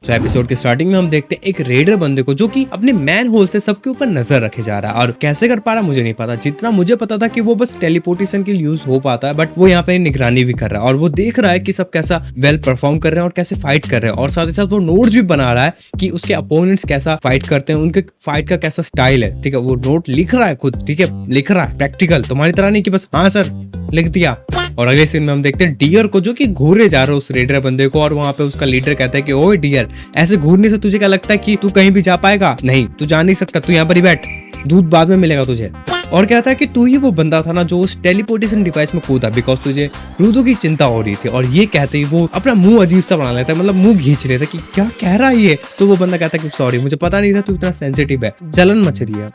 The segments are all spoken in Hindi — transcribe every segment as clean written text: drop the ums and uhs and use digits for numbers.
तो एपिसोड के स्टार्टिंग में हम देखते हैं एक रेडर बंदे को जो कि अपने मैन होल से सबके ऊपर नजर रखे जा रहा है और कैसे कर पा रहा मुझे नहीं पता। जितना मुझे पता था कि वो बस टेलीपोर्टेशन के लिए यूज हो पाता है, बट वो यहाँ पे निगरानी भी कर रहा है और वो देख रहा है कि सब कैसा वेल परफॉर्म कर रहे हैं और कैसे फाइट कर रहे हैं, और साथ ही साथ वो नोट्स भी बना रहा है कि उसके अपोनेंट्स कैसा फाइट करते हैं, उनके फाइट का कैसा स्टाइल है। ठीक है, वो नोट लिख रहा है खुद, ठीक है, लिख रहा है प्रैक्टिकल, तुम्हारी तरह नहीं कि बस हाँ सर लिख दिया। और अगले सीन में हम देखते हैं डियर को जो कि घूरे जा रहा है उस रेडर बंदे को, और वहां पे उसका लीडर कहता है कि ओए डियर, ऐसे घूरने से तुझे क्या लगता है कि तू कहीं भी जा पाएगा? नहीं, तू जा नहीं सकता, तू यहाँ पर ही बैठ, दूध बाद में मिलेगा तुझे। और कहता है कि तू ही वो बंदा था ना जो उस टेलीपोर्टेशन डिवाइस में कूदा बिकॉज तुझे रुदो की चिंता हो रही थी। और ये कहते ही वो अपना मुंह अजीब सा बना लेता है, मतलब मुंह खींच लेता है कि क्या कह रहा है ये। तो वो बंदा कहता है कि सॉरी, मुझे पता नहीं था तू इतना सेंसिटिव है, जलन मच रही है।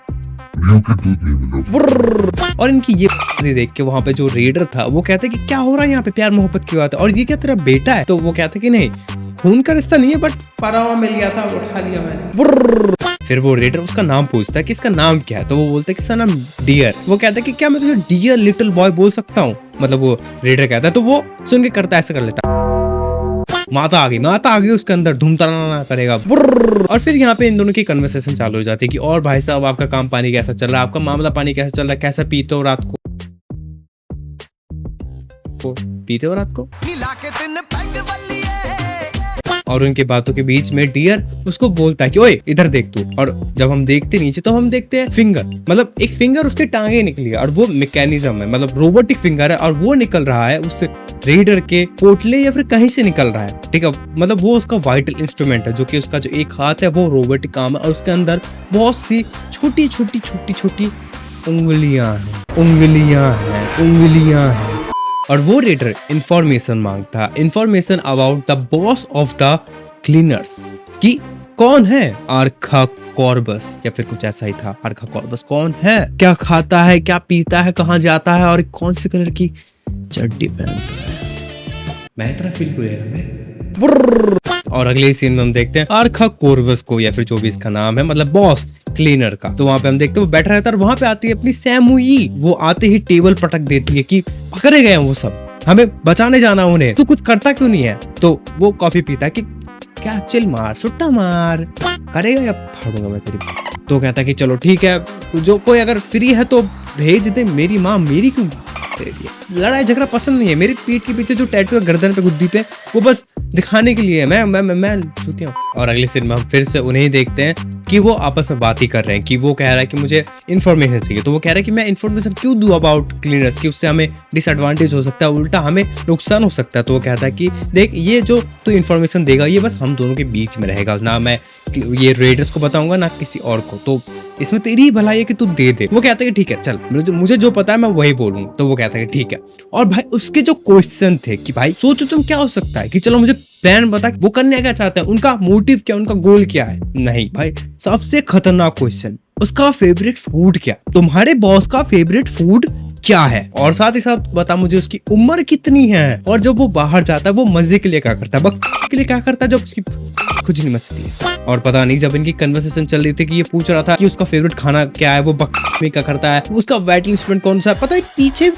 और इनकी ये देख के वहां पे जो रेडर था वो कहते कि क्या हो रहा है यहाँ पे, प्यार मोहब्बत की बात है, और ये क्या तेरा बेटा है? तो वो कहते कि नहीं, खून का रिश्ता नहीं है, बट परावा मिल गया था, उठा लिया मैंने। फिर वो रेडर उसका नाम पूछता है कि इसका नाम क्या है, तो वो बोलता है कि इसका नाम डियर। वो कहता है कि क्या मैं तुझे डियर लिटिल बॉय बोल सकता हूँ, मतलब वो रेडर कहता है, तो वो सुन के करता ऐसा कर लेता, माता आ गई उसके अंदर, धूमताना करेगा। और फिर यहाँ पे इन दोनों की कन्वर्सेशन चालू हो जाती है कि और भाई साहब आपका काम पानी कैसा चल रहा है, आपका मामला पानी कैसा चल रहा है, कैसा पीते हो रात को? और उनके बातों के बीच में डियर उसको बोलता है कि ओए इधर देख तू। और जब हम देखते नीचे तो हम देखते हैं फिंगर, मतलब एक फिंगर उसके टांगे निकली है और वो मैकेनिज्म है, मतलब रोबोटिक फिंगर है, और वो निकल रहा है उस रेडर के पोटले या फिर कहीं से निकल रहा है। ठीक है, मतलब वो उसका वाइटल इंस्ट्रूमेंट है, जो कि उसका जो एक हाथ है वो रोबोटिक काम है, और उसके अंदर बहुत सी छोटी छोटी उंगलियां हैं। और वो रेडर इंफॉर्मेशन मांगता, information about the boss of the cleaners, कि कौन है आर्का कॉर्बस, या फिर कुछ ऐसा ही था। आर्का कॉर्बस कौन है, क्या खाता है, क्या पीता है, कहाँ जाता है, और कौन सी कलर की चड्डी पहनता है। मैं इतना फील करेगा। और अगले सीन में हम देखते हैं आर्का कॉर्बस को, या फिर जो भी इसका नाम है, मतलब बॉस क्लीनर का। तो वहां पे हम देखते हैं वो बैठा रहता है, और वहां पे आती है अपनी सैमुई। वो आते ही टेबल पटक देती है कि पकड़े गए हैं वो सब, हमें बचाने जाना उन्हें, तू कुछ करता क्यों नहीं है? तो वो कॉफी पीता है कि क्या चिल मार, सुट्टा मार, करेगा या फाड़ूंगा मैं तेरी। तो कहता है कि चलो ठीक है, जो कोई अगर फ्री है तो भेज दे, मेरी माँ मेरी क्यों? लड़ाई झगड़ा पसंद नहीं है, मेरी पीठ के पीछे जो टैटू है गर्दन पे गुद्दी पे, वो बस दिखाने के लिए है, मैं छूती हूँ। और अगले सीन में हम फिर से उन्हें देखते हैं कि वो आपस में बात ही कर रहे हैं, कि वो कह रहा है कि मुझे इन्फॉर्मेशन चाहिए। तो वो कह रहा है कि मैं इन्फॉर्मेशन क्यों दूं अबाउट क्लीनर्स, कि उससे हमें डिसएडवांटेज हो सकता है, उल्टा हमें नुकसान हो सकता है। तो वो कहता है कि देख, ये जो तू इन्फॉर्मेशन देगा ये बस हम दोनों के बीच में रहेगा, ना मैं ये रेडर्स को बताऊंगा ना किसी और को, तो इसमें तेरी ही भलाई है कि तू दे दे। वो कहता है कि ठीक है चल, मुझे जो पता है मैं वही बोलूँ। तो वो कहता है कि ठीक है। और भाई उसके जो क्वेश्चन थे कि भाई सोचो तुम क्या हो सकता है, कि चलो मुझे प्लान बता, वो करने क्या चाहते हैं, उनका मोटिव क्या, उनका गोल क्या है। नहीं भाई, सबसे खतरनाक क्वेश्चन, उसका फेवरेट फूड क्या, तुम्हारे बॉस का फेवरेट फूड क्या है, और साथ ही साथ बता मुझे उसकी उम्र कितनी है, और जब वो बाहर जाता है वो मजे के लिए क्या करता है, बक के लिए क्या करता है जब उसकी कुछ नहीं मचती है। और पता नहीं, जब इनकी कन्वर्सेशन चल रही थी कि ये पूछ रहा था कि उसका फेवरेट खाना क्या है, वो बक में क्या करता है, उसका वाइटल इंस्ट्रूमेंट कौन सा है, पता है पीछे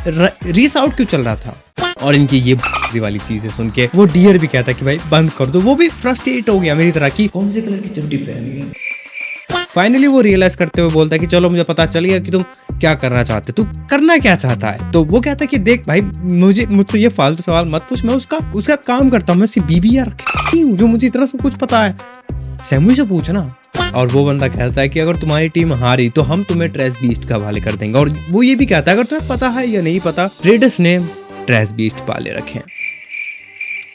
रीस आउट क्यों चल रहा था। और इनकी ये वाली चीजें सुन के वो डियर भी कहता है कि भाई बंद कर दो। वो भी फ्रस्ट्रेट हो गया मेरी तरह की, कौन से कलर की चड्डी पहनी है। फाइनली वो रियलाइज करते हुए बोलता है कि चलो मुझे पता चल गया कि तुम क्या करना चाहते, तू करना क्या चाहता है। तो वो कहता है कि देख भाई, मुझसे ये फालतू सवाल मत पूछ, मैं उसका काम करता हूँ, मैं उसकी बीबी यार हूँ, जो मुझे इतना सब कुछ पता है, सैमुई से पूछना। और वो बंदा कहता है कि अगर तुम्हारी टीम हारी तो हम तुम्हें ट्रैश बीस्ट का हवाले कर देंगे। और वो ये भी कहता है अगर तुम्हें पता है या नहीं पता, रेडर्स ने ट्रैश बीस्ट पाले रखे हैं।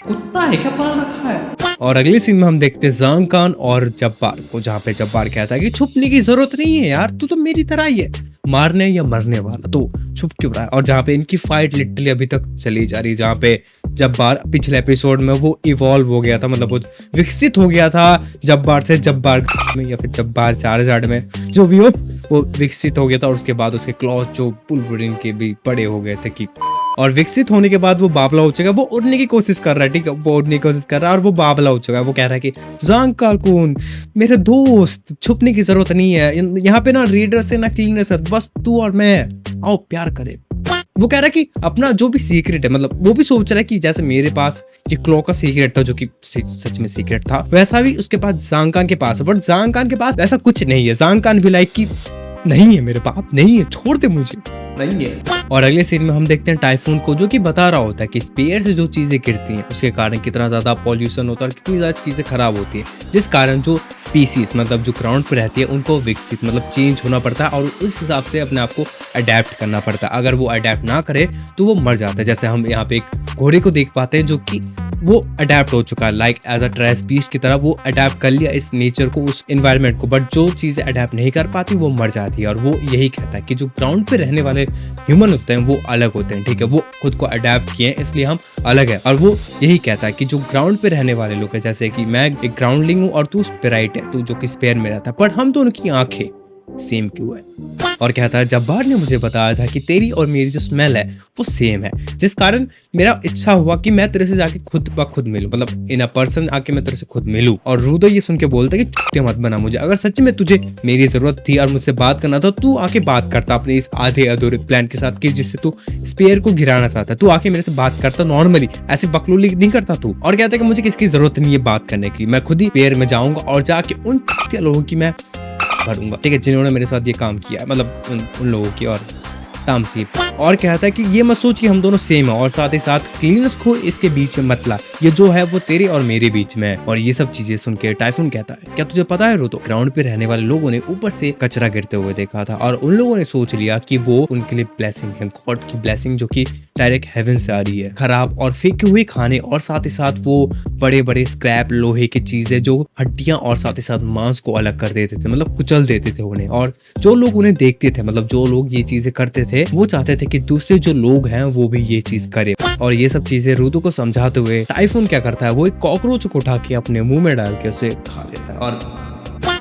कुत्ता है क्या पाल रखा है। और अगले सीन में हम देखते हैं जांग खान और जब्बार को, जहाँ पे जब्बार कहता है कि छुपने की जरूरत नहीं है यार, तू तो मेरी तरह ही है, मारने या मरने वाला, तो छुप क्यों रहा है। और जहाँ पे इनकी फाइट लिटरली अभी तक चली जा रही है, जहाँ पे जब्बार पिछले एपिसोड में वो इवॉल्व हो गया था, मतलब वो विकसित हो गया था जब्बार से, जब्बार में या फिर जब्बार चारजार्ड में, जो भी हो वो विकसित हो गया था। और उसके बाद उसके क्लॉथ जो वुल्वरीन के भी बड़े हो गए थे, कि और विकसित होने के बाद वो बाबला हो चुका है, वो उड़ने की कोशिश कर रहा है। ठीक है, वो उड़ने की कोशिश कर रहा है और वो बाबला हो चुका है। वो कह रहा है कि जांग कालकून मेरे दोस्त, छुपने की जरूरत नहीं है यहाँ पे, ना रीडर से ना क्लीनर से, बस तू और मैं, आओ प्यार करे। वो कह रहा है कि अपना जो भी सीक्रेट है, मतलब वो भी सोच रहा है कि जैसे मेरे पास ये क्लॉ का सीक्रेट था जो कि सच में सीक्रेट था, वैसा भी उसके पास जांग खान के पास है। बट जांग खान के पास ऐसा कुछ नहीं है। जांग खान भी लाइक कि नहीं है मेरे पास, नहीं है, छोड़ दे मुझे, नहीं है। और अगले सीन में हम देखते हैं टाइफून को, जो कि बता रहा होता है कि स्पेयर से जो चीजें गिरती हैं उसके कारण कितना ज्यादा पॉल्यूशन होता है और कितनी ज्यादा चीजें खराब होती है, जिस कारण जो स्पीसीज मतलब जो ग्राउंड पे रहती है उनको विकसित मतलब चेंज होना पड़ता है और उस हिसाब से अपने आप को अडेप्ट करना पड़ता है। अगर वो अडेप्ट ना करे तो वो मर जाता है। जैसे हम यहाँ पे एक घोड़े को देख पाते हैं जो कि वो अडेप्ट हो चुका है, like as a trace beast की तरह वो अडेप्ट कर लिया इस नेचर को, उस एनवायरनमेंट को। बट जो चीजें अडेप्ट नहीं कर पाती वो मर जाती है। और वो यही कहता है कि जो ग्राउंड पे रहने वाले ह्यूमन होते हैं वो अलग होते हैं, ठीक है, वो खुद को अडेप्ट किए हैं इसलिए हम अलग है। और वो यही कहता है कि जो ग्राउंड पे रहने वाले लोग हैं, जैसे कि मैं एक ग्राउंडलिंग हूँ और तू स्पिराइट है, तू जो कि स्पेयर में रहता है, पर हम दोनों की आंखें सेम क्यों है। और कहता है जब्बार ने मुझे बताया था कि तेरी और मेरी जो स्मेल है वो सेम है, जिस कारण मेरा इच्छा हुआ कि मैं तेरे से जाके खुद ब खुद मिलूं, मतलब इन अ पर्सन आके मैं तेरे से खुद मिलूं। और रूदो ये सुन के बोलता है कि चुपते मत बना मुझे, अगर सच में तुझे मेरी जरूरत थी और मुझसे बात करना था तू आके बात करता अपने इस आधे अधूरे प्लान के साथ कि जिससे तू स्पेयर को गिराना चाहता, तू आके मेरे से बात करता नॉर्मली, ऐसे बकलोली नहीं करता तू। और कहता है कि मुझे किसकी जरूरत नहीं है बात करने की, मैं खुद ही स्पेयर में जाऊंगा और जाके उन लोगों की मैं भरूंगा, ठीक है, जिन्होंने मेरे साथ ये काम किया, मतलब उन लोगों की। और तामसीब और कहता है कि ये मत सोच कि हम दोनों सेम है, और साथ ही साथ क्लीनर्स को इसके बीच में मत ला, ये जो है वो तेरे और मेरे बीच में है। और ये सब चीजें सुन के टाइफून कहता है क्या तुझे पता है रूदो, ग्राउंड पे रहने वाले लोगों ने ऊपर से कचरा गिरते हुए देखा था और उन लोगों ने सोच लिया कि वो उनके लिए ब्लेसिंग है, गॉड की ब्लेसिंग जो कि डायरेक्ट हेवन से आ रही है। खराब और फेंके हुए खाने और साथ ही साथ वो बड़े बड़े स्क्रैप लोहे की चीजें जो हड्डियां और साथ ही साथ मांस को अलग कर देते थे, मतलब कुचल देते थे उन्हें। और जो लोग उन्हें देखते थे, मतलब जो लोग ये चीजें करते थे, वो चाहते थे कि दूसरे जो लोग हैं वो भी ये चीज करे। और ये सब चीजें रूदो को समझाते हुए टाइफून क्या करता है, वो एक कॉकरोच को उठा के अपने मुंह में डाल के उसे खा लेता है। और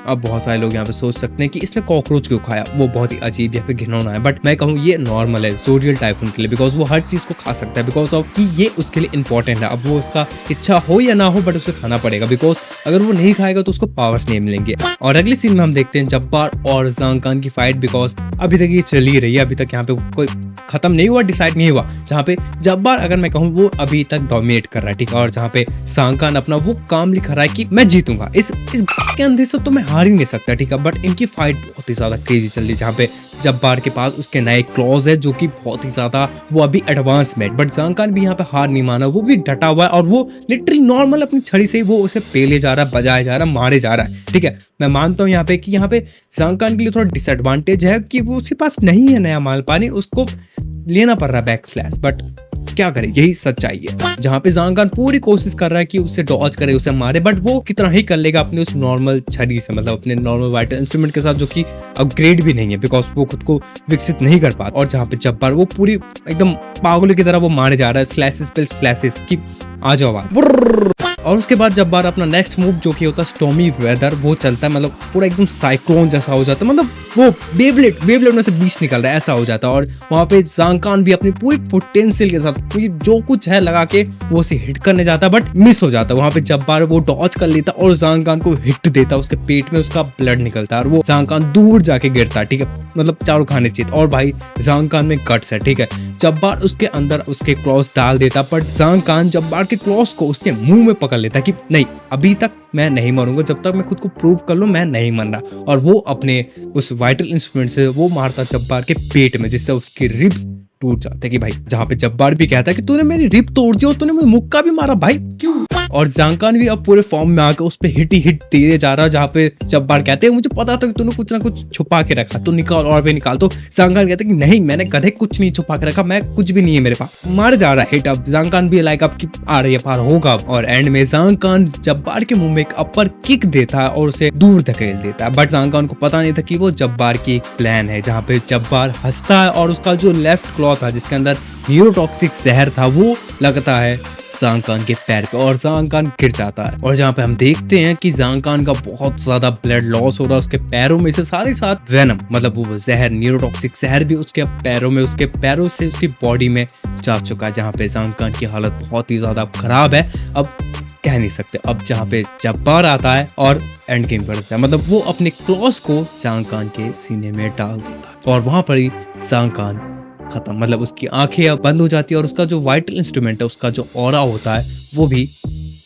अब बहुत सारे लोग यहाँ पे सोच सकते हैं कि इसने कॉकरोच क्यों खाया, वो बहुत ही अजीब या फिर घिनौना है, बट मैं कहूँ ये नॉर्मल है जोरियल टाइफून के लिए, बिकॉज वो हर चीज को खा सकता है, बिकॉज ऑफ कि ये उसके लिए इंपॉर्टेंट है। अब वो उसका इच्छा हो या ना हो बट उसे खाना पड़ेगा, बिकॉज अगर वो नहीं खाएगा तो उसको पावर्स नहीं मिलेंगे। और अगले सीन में हम देखते हैं जब्बार और जांग खान की फाइट, बिकॉज अभी तक ये चल ही रही है, अभी तक यहाँ पे कोई खत्म नहीं हुआ, डिसाइड नहीं हुआ। जहाँ पे जब्बार अगर मैं कहूँ वो अभी तक डोमिनेट कर रहा है, ठीक है, और जहाँ पे जांग खान अपना वो काम लिखा रहा है कि मैं जीतूंगा, इस के अंधेर से तो मैं हार ही नहीं सकता, ठीक है। बट इनकी फाइट बहुत ही ज्यादा क्रेजी चल रही है, जहाँ पे जब्बार के पास उसके नए क्लॉज है जो कि बहुत ही ज्यादा वो अभी एडवांस में, बट जांग खान भी यहाँ पे हार नहीं माना, वो भी डटा हुआ है और वो लिटरली नॉर्मल अपनी छड़ी से वो उसे पेले जा रहा है, बजाया जा रहा है, मारे जा रहा है, ठीक है। मैं मानता हूँ यहाँ पे कि यहाँ पे जांग खान के लिए थोड़ा डिसएडवांटेज है कि वो उसके पास नहीं है नया माल पानी, उसको लेना पड़ रहा है बैक स्लैश, बट क्या करे, यही सच्चाई है। जहाँ पे जांग खान पूरी कोशिश कर रहा है कि उससे डॉज करे, उसे मारे, बट वो कितना ही कर लेगा अपने उस नॉर्मल छड़ी से, मतलब अपने नॉर्मल वाइटल इंस्ट्रूमेंट के साथ जो कि अपग्रेड भी नहीं है, बिकॉज वो खुद को विकसित नहीं कर पाता। और जहाँ पे जब्बार वो पूरी एकदम पागल की तरह वो मारे जा रहा है, स्लैसेस पे स्लैसेस की आ जाओ आवाज। और उसके बाद जब्बार अपना नेक्स्ट मूव जो कि होता है स्टॉर्मी वेदर, वो चलता है, मतलब पूरा एकदम साइक्लोन जैसा हो जाता है, मतलब वो बेब्लेड में से बीच निकल रहा है ऐसा हो जाता है। और वहाँ पे जांग खान भी अपनी पूरी पोटेंशियल के साथ जो कुछ है लगा के वो उसे हिट करने जाता है, बट मिस हो जाता है। वहाँ पे जब्बार वो डॉज कर लेता और जांग खान को हिट देता, उसके पेट में उसका ब्लड निकलता है और वो जांग खान दूर जाके गिरता है, ठीक है, मतलब चारों खाने चाहिए। और भाई जांग खान में गट्स है, ठीक है, जब्बार उसके अंदर उसके क्लॉज डाल देता, बट जांग खान जब्बार के क्लॉज को उसके मुंह में पकड़ लेता कि नहीं अभी तक मैं नहीं मरूंगा, जब तक मैं खुद को प्रूव कर लूं मैं नहीं मर रहा। और वो अपने उस वाइटल इंस्ट्रूमेंट से वो मारता जब्बार के पेट में, जिससे उसके रिब्स टूट जाते कि भाई, जहाँ पे जब्बार भी कहता है कि तूने मेरी रिब तोड़ दी और तूने मुझे मुक्का भी मारा भाई, क्यों। और जांग खान भी अब पूरे फॉर्म में आकर उस पे हिट ही हिट दे जा रहा है, जहाँ पे जब्बार कहते हैं मुझे पता था कि तूने कुछ ना कुछ छुपा के रखा, तू निकाल और भी निकाल। तो जांग खान कहते हैं कि नहीं मैंने कदे कुछ नहीं छुपा के रखा, मैं कुछ भी नहीं है मेरे पास, मार जा रहा है हिट। अब जांग खान भी लाइक अब की आ रही है पार होगा, और एंड में जांग खान जब्बार के मुंह में एक अपर किक देता है और उसे दूर धकेल देता है। बट जांग खान को पता नहीं था कि वो जब्बार की एक प्लान है, जहाँ पे जब्बार हंसता है और उसका जो लेफ्ट क्लॉ था जिसके अंदर न्यूरोटॉक्सिक जहर था वो लगता है जांग खान के पैर पे और जांग खान गिर जाता है। और जहाँ पे हम देखते हैं कि जांग खान का बहुत ज्यादा ब्लड लॉस हो रहा है उसके पैरों में से, साथ ही साथ वेनम मतलब वो जहर न्यूरोटॉक्सिक जहर भी उसके पैरों में, उसके पैरों से उसकी बॉडी में जा चुका है, जहाँ पे जांग खान की हालत बहुत ही ज्यादा खराब है, अब कह नहीं सकते। अब जहाँ पे जब्बार आता है और एंड गेम करता है, मतलब वो अपने क्लॉज को जांग खान के सीने में डाल देता है और वहां पर ही जांग खान खत्म, मतलब उसकी आंखें अब बंद हो जाती है और उसका जो वाइटल इंस्ट्रूमेंट है, उसका जो ऑरा होता है वो भी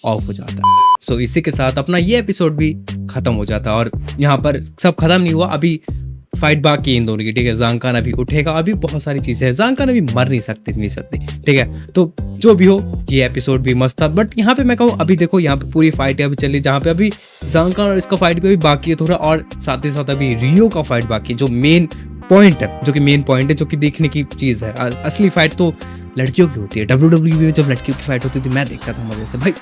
ऑफ हो जाता है। सो इसी के साथ अपना ये एपिसोड भी खत्म हो जाता है और यहाँ पर सब खत्म नहीं हुआ, अभी फाइट बाकी है इन दोनों की, ठीक है। ज़ांग खान अभी उठेगा, अभी बहुत सारी चीजें हैं, ज़ांग खान अभी मर नहीं सकती, ठीक है। तो जो भी हो, ये एपिसोड भी मस्त था, बट यहाँ पे मैं कहूँ अभी देखो यहाँ पे पूरी फाइट अभी चल रही है, जहाँ पे अभी ज़ांग खान और इसका फाइट भी अभी बाकी है थोड़ा, और साथ ही साथ अभी रियो का फाइट बाकी है, जो मेन पॉइंट है, जो कि देखने की चीज है। असली फाइट तो लड़कियों की होती है, WWE में जब लड़कियों की फाइट होती थी मैं देखता था मजे से, भाई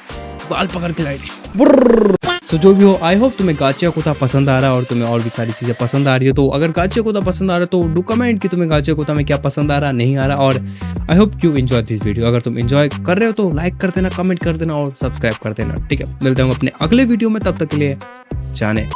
बाल पकड़ के लाइट। सो जो भी हो, आई होप तुम्हें गाचिया कोथा पसंद आ रहा है और तुम्हें और भी सारी चीजें पसंद आ रही है। तो अगर गाचिया कोथा पसंद आ रहा है तो डू कमेंट कि तुम्हें गाचिया कोथा में क्या पसंद आ रहा, नहीं आ रहा। और I hope you enjoy this video. अगर तुम एंजॉय कर रहे हो तो लाइक कर देना, कमेंट कर देना और सब्सक्राइब कर देना, ठीक है। मिलते हैं अपने अगले वीडियो में, तब तक के लिए जाने।